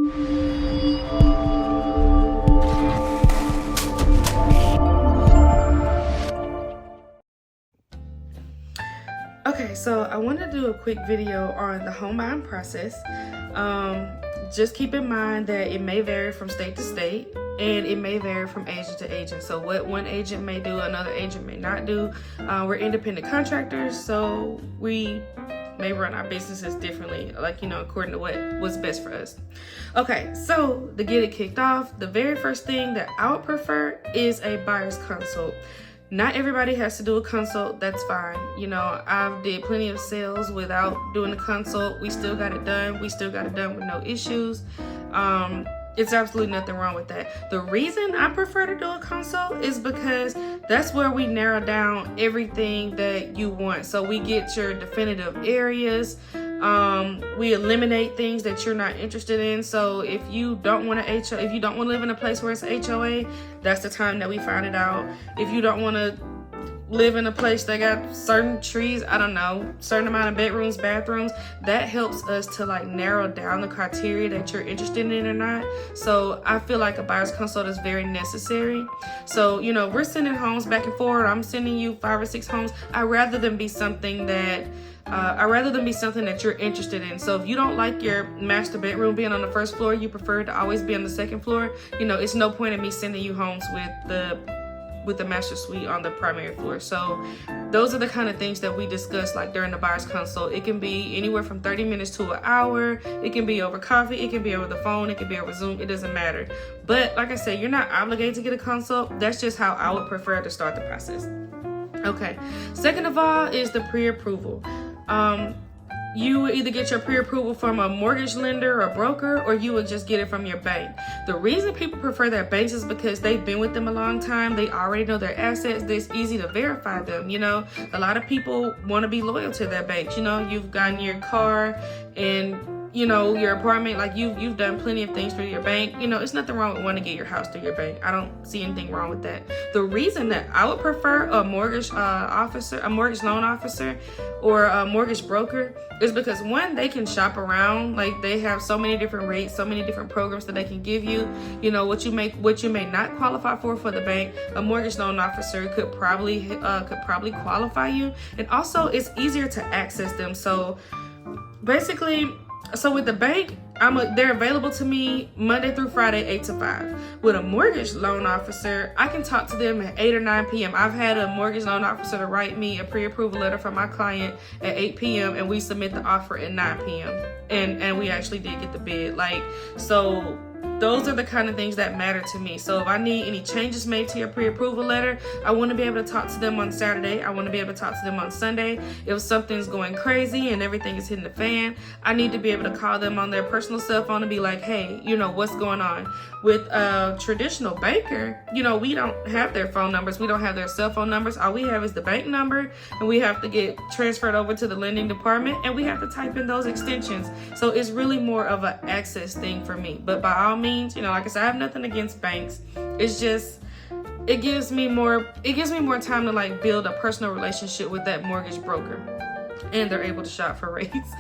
Okay, so I want to do a quick video on the home buying process. Just keep in mind that it may vary from state to state, and it may vary from agent to agent. So what one agent may do, another agent may not do. We're independent contractors, so we may run our businesses differently, like, according to what's best for us. Okay, so to get it kicked off, the very first thing that I would prefer is a buyer's consult. Not everybody has to do a consult, that's fine. I've did plenty of sales without doing a consult. We still got it done. We still got it done with no issues. It's absolutely nothing wrong with that. The reason I prefer to do a consult is because that's where we narrow down everything that you want. So we get your definitive areas. We eliminate things that you're not interested in. So if you don't want to if you don't want to live in a place where it's HOA, that's the time that we find it out. If you don't want to live in a place that got certain trees, I don't know, certain amount of bedrooms, bathrooms, that helps us to narrow down the criteria that you're interested in or not. So I feel like a buyer's consult is very necessary. So, we're sending homes back and forth. I'm sending you 5 or 6 homes. I'd rather them be something that you're interested in. So if you don't like your master bedroom being on the first floor, you prefer it to always be on the second floor, it's no point in me sending you homes with the master suite on the primary floor. So those are the kind of things that we discuss during the buyer's consult. It can be anywhere from 30 minutes to an hour. It can be over coffee. It can be over the phone. It can be over Zoom. It doesn't matter. But like I said, you're not obligated to get a consult. That's just how I would prefer to start the process. Okay. Second of all is the pre-approval. You would either get your pre-approval from a mortgage lender or broker, or you would just get it from your bank. The reason people prefer their banks is because they've been with them a long time. They already know their assets. It's easy to verify them. A lot of people want to be loyal to their banks. You've gotten your car and your apartment, you've done plenty of things through your bank. It's nothing wrong with wanting to get your house through your bank. I don't see anything wrong with that. The reason that I would prefer a mortgage a mortgage loan officer or a mortgage broker is because, one, they can shop around. They have so many different rates, so many different programs that they can give you. What you may not qualify for the bank, a mortgage loan officer could probably qualify you. And also, it's easier to access them. So basically, with the bank, they're available to me Monday through Friday, 8 to 5. With a mortgage loan officer, I can talk to them at 8 or 9 p.m. I've had a mortgage loan officer to write me a pre-approval letter for my client at 8 p.m. and we submit the offer at 9 p.m. And we actually did get the bid. So those are the kind of things that matter to me. So if I need any changes made to your pre-approval letter, I want to be able to talk to them on Saturday. I want to be able to talk to them on Sunday. If something's going crazy and everything is hitting the fan, I need to be able to call them on their personal cell phone and be like, hey, what's going on? With a traditional banker, we don't have their phone numbers. We don't have their cell phone numbers. All we have is the bank number, and we have to get transferred over to the lending department, and we have to type in those extensions. So it's really more of an access thing for me. But by all means, like I said, I have nothing against banks. It's just, it gives me more time to build a personal relationship with that mortgage broker. And they're able to shop for rates.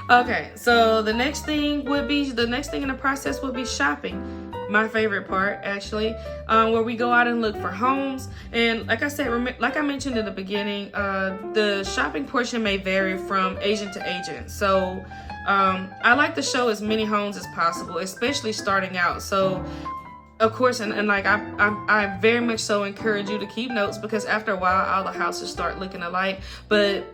Okay, so the next thing in the process would be shopping. My favorite part, actually, where we go out and look for homes. And like I said, like I mentioned in the beginning, the shopping portion may vary from agent to agent. So I like to show as many homes as possible, especially starting out. So of course, and I very much so encourage you to keep notes, because after a while, all the houses start looking alike. But,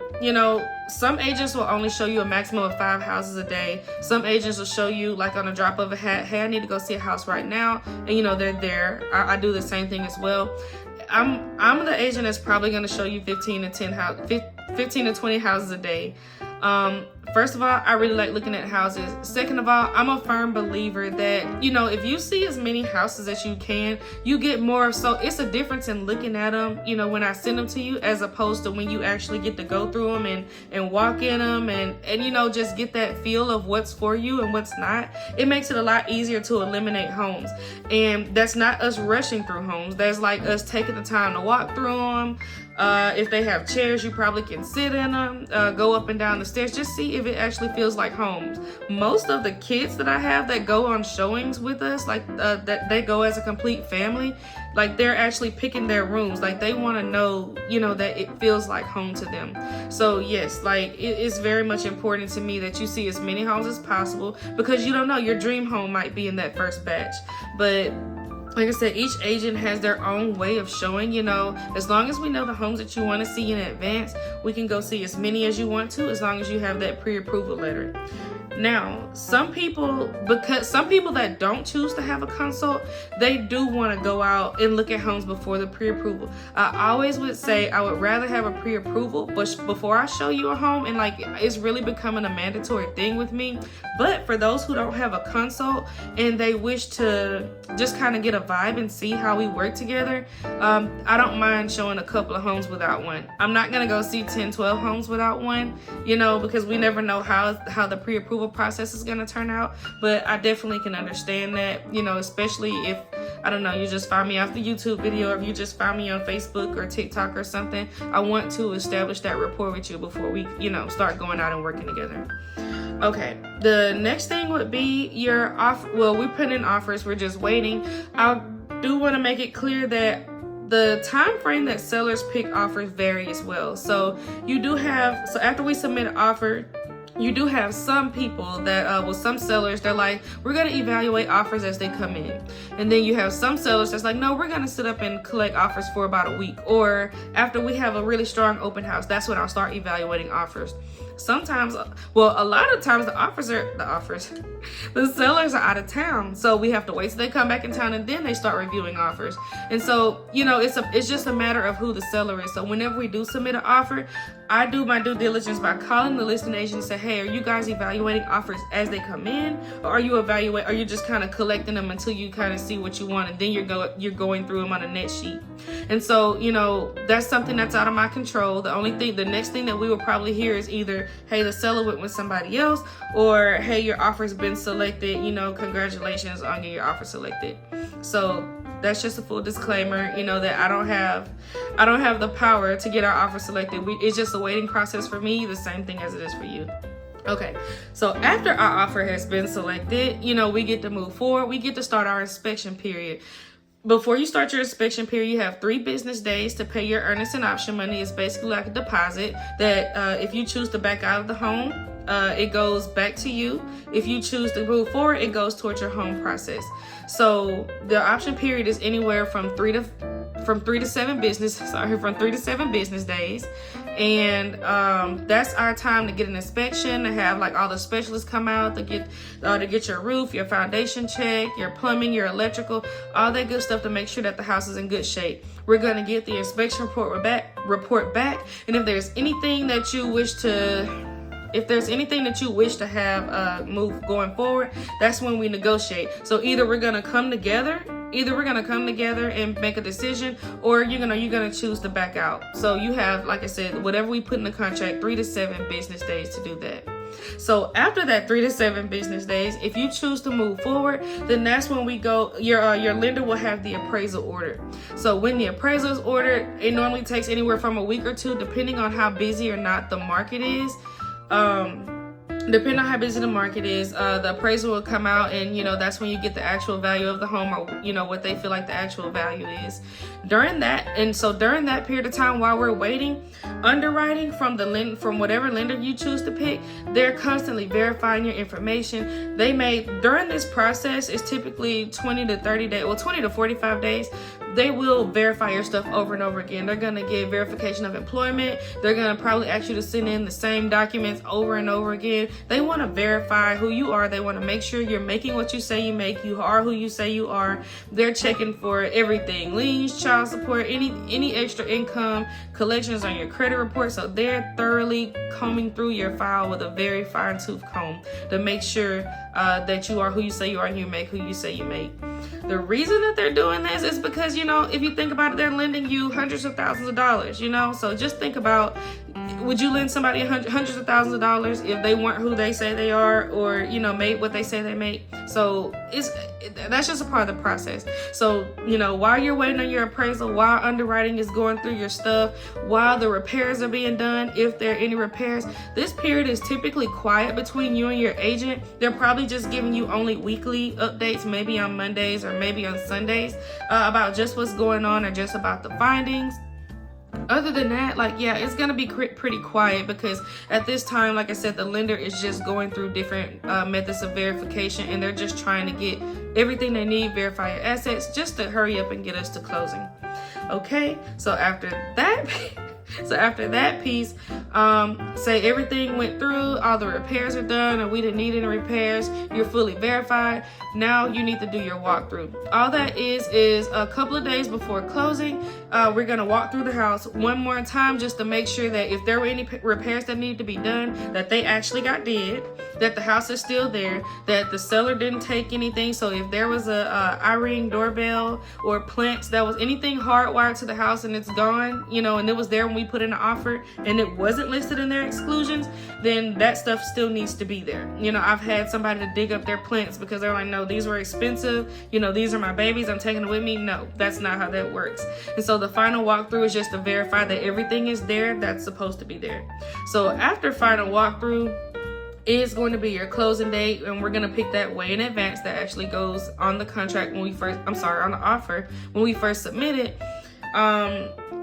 some agents will only show you a maximum of 5 houses a day. Some agents will show you on a drop of a hat, hey, I need to go see a house right now. And, they're there. I do the same thing as well. I'm the agent that's probably going to show you 15 to 20 houses a day. First of all, I really like looking at houses. Second of all, I'm a firm believer that, if you see as many houses as you can, you get more. So it's a difference in looking at them, when I send them to you, as opposed to when you actually get to go through them and walk in them and just get that feel of what's for you and what's not. It makes it a lot easier to eliminate homes. And that's not us rushing through homes. That's us taking the time to walk through them. If they have chairs, you probably can sit in them, go up and down the stairs. Just see see if it actually feels like homes. Most of the kids that I have that go on showings with us, like that they go as a complete family, like they're actually picking their rooms. Like they want to know, you know, that it feels like home to them. So yes, like it is very much important to me that you see as many homes as possible, because you don't know, your dream home might be in that first batch. But like I said, each agent has their own way of showing, you know. As long as we know the homes that you want to see in advance, we can go see as many as you want to, as long as you have that pre-approval letter. Now, some people that don't choose to have a consult, they do want to go out and look at homes before the pre-approval. I always would say I would rather have a pre-approval, but before I show you a home, and like it's really becoming a mandatory thing with me. But for those who don't have a consult and they wish to just kind of get a vibe and see how we work together, I don't mind showing a couple of homes without one. I'm not gonna go see 10, 12 homes without one, you know, because we never know how the pre-approval process is going to turn out. But I definitely can understand that, you know, especially if, I don't know, you just find me off the YouTube video, or if you just find me on Facebook or TikTok or something. I want to establish that rapport with you before we, you know, start going out and working together. Okay, the next thing would be your offer. Well, we put in offers, we're just waiting. I do want to make it clear that the time frame that sellers pick offers vary as well. So you do have, so after we submit an offer, you do have some people that, well, some sellers, they're like, we're going to evaluate offers as they come in. And then you have some sellers that's like, no, we're going to sit up and collect offers for about a week. Or after we have a really strong open house, that's when I'll start evaluating offers. Sometimes, well, a lot of times the sellers are out of town. So we have to wait till they come back in town, and then they start reviewing offers. And so, you know, it's just a matter of who the seller is. So whenever we do submit an offer, I do my due diligence by calling the listing agent and say, hey, are you guys evaluating offers as they come in? Or are you just kind of collecting them until you kind of see what you want, and then you're going through them on a net sheet? And so, you know, that's something that's out of my control. The next thing that we will probably hear is either, hey, the seller went with somebody else, or hey, your offer's been selected, you know, congratulations on getting your offer selected. So that's just a full disclaimer, you know, that I don't have the power to get our offer selected. It's just a waiting process for me, the same thing as it is for you. Okay, so after our offer has been selected, you know, we get to move forward. We get to start our inspection period. Before you start your inspection period, you have 3 business days to pay your earnest and option money. It's basically like a deposit that if you choose to back out of the home, it goes back to you. If you choose to move forward, it goes towards your home process. So the option period is anywhere from 3 to 7 business days. And that's our time to get an inspection, to have like all the specialists come out to get your roof, your foundation check, your plumbing, your electrical, all that good stuff to make sure that the house is in good shape. We're going to get the inspection report back, and if there's anything that you wish to have move going forward, that's when we negotiate. So either we're gonna come together and make a decision, or you're gonna choose to back out. So you have, like I said, whatever we put in the contract, 3 to 7 business days to do that. So after that 3 to 7 business days, if you choose to move forward, then that's when we go, your lender will have the appraisal ordered. So when the appraisal is ordered, it normally takes anywhere from a week or 2, depending on how busy or not the market is. Depending on how busy the market is, the appraisal will come out, and you know, that's when you get the actual value of the home, or you know, what they feel like the actual value is. During that period of time while we're waiting, underwriting from whatever lender you choose to pick, they're constantly verifying your information. During this process, it's typically 20 to 45 days. They will verify your stuff over and over again. They're going to get verification of employment. They're going to probably ask you to send in the same documents over and over again. They want to verify who you are. They want to make sure you're making what you say you make. You are who you say you are. They're checking for everything: liens, child support, any extra income, collections on your credit report. So they're thoroughly combing through your file with a very fine-tooth comb to make sure that you are who you say you are and you make who you say you make. The reason that they're doing this is because, you know, if you think about it, they're lending you hundreds of thousands of dollars, you know? So just think about, would you lend somebody hundreds of thousands of dollars if they weren't who they say they are, or, you know, made what they say they make? So that's just a part of the process. So, you know, while you're waiting on your appraisal, while underwriting is going through your stuff, while the repairs are being done, if there are any repairs, this period is typically quiet between you and your agent. They're probably just giving you only weekly updates, maybe on Mondays or maybe on Sundays, about just what's going on or just about the findings. Other than that, like, yeah, it's gonna be pretty quiet, because at this time, like I said, the lender is just going through different methods of verification, and they're just trying to get everything they need, verify your assets, just to hurry up and get us to closing. Okay, so after that piece, say everything went through, all the repairs are done, or we didn't need any repairs, you're fully verified. Now you need to do your walkthrough. All that is a couple of days before closing, we're gonna walk through the house one more time, just to make sure that if there were any repairs that needed to be done, that they actually got did, that the house is still there, that the seller didn't take anything. So if there was a iRing doorbell or plants, that was anything hardwired to the house and it's gone, you know, and it was there when we put in an offer and it wasn't listed in their exclusions, then that stuff still needs to be there. You know, I've had somebody to dig up their plants because they're like, no, these were expensive, you know, these are my babies, I'm taking it with me. No, that's not how that works. And so the final walkthrough is just to verify that everything is there that's supposed to be there. So after final walkthrough is going to be your closing date, and we're going to pick that way in advance. That actually goes on the contract when we first, on the offer when we first submit it.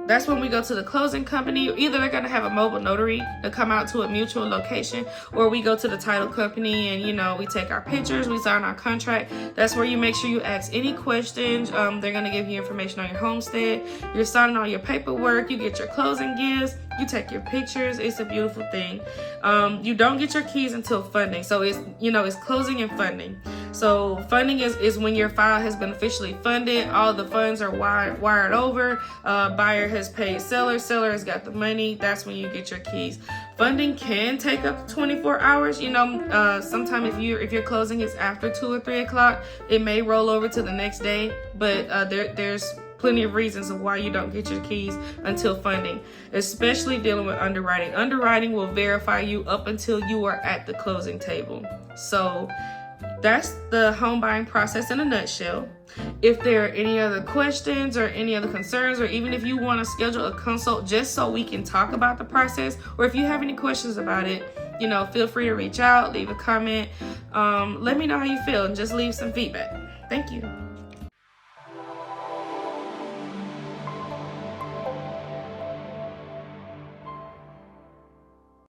That's when we go to the closing company. Either they're going to have a mobile notary to come out to a mutual location, or we go to the title company and, you know, we take our pictures, we sign our contract. That's where you make sure you ask any questions. They're going to give you information on your homestead. You're signing all your paperwork. You get your closing gifts. You take your pictures. It's a beautiful thing. You don't get your keys until funding. So it's, you know, it's closing and funding. So funding is when your file has been officially funded. All the funds are wired over. Buyer has paid seller. Seller has got the money. That's when you get your keys. Funding can take up to 24 hours. You know, sometime if your closing is after 2 or 3 o'clock, it may roll over to the next day. But there's plenty of reasons of why you don't get your keys until funding, especially dealing with underwriting. Underwriting will verify you up until you are at the closing table. So that's the home buying process in a nutshell. If there are any other questions or any other concerns, or even if you want to schedule a consult just so we can talk about the process, or if you have any questions about it, you know, feel free to reach out, leave a comment. Let me know how you feel and just leave some feedback. Thank you.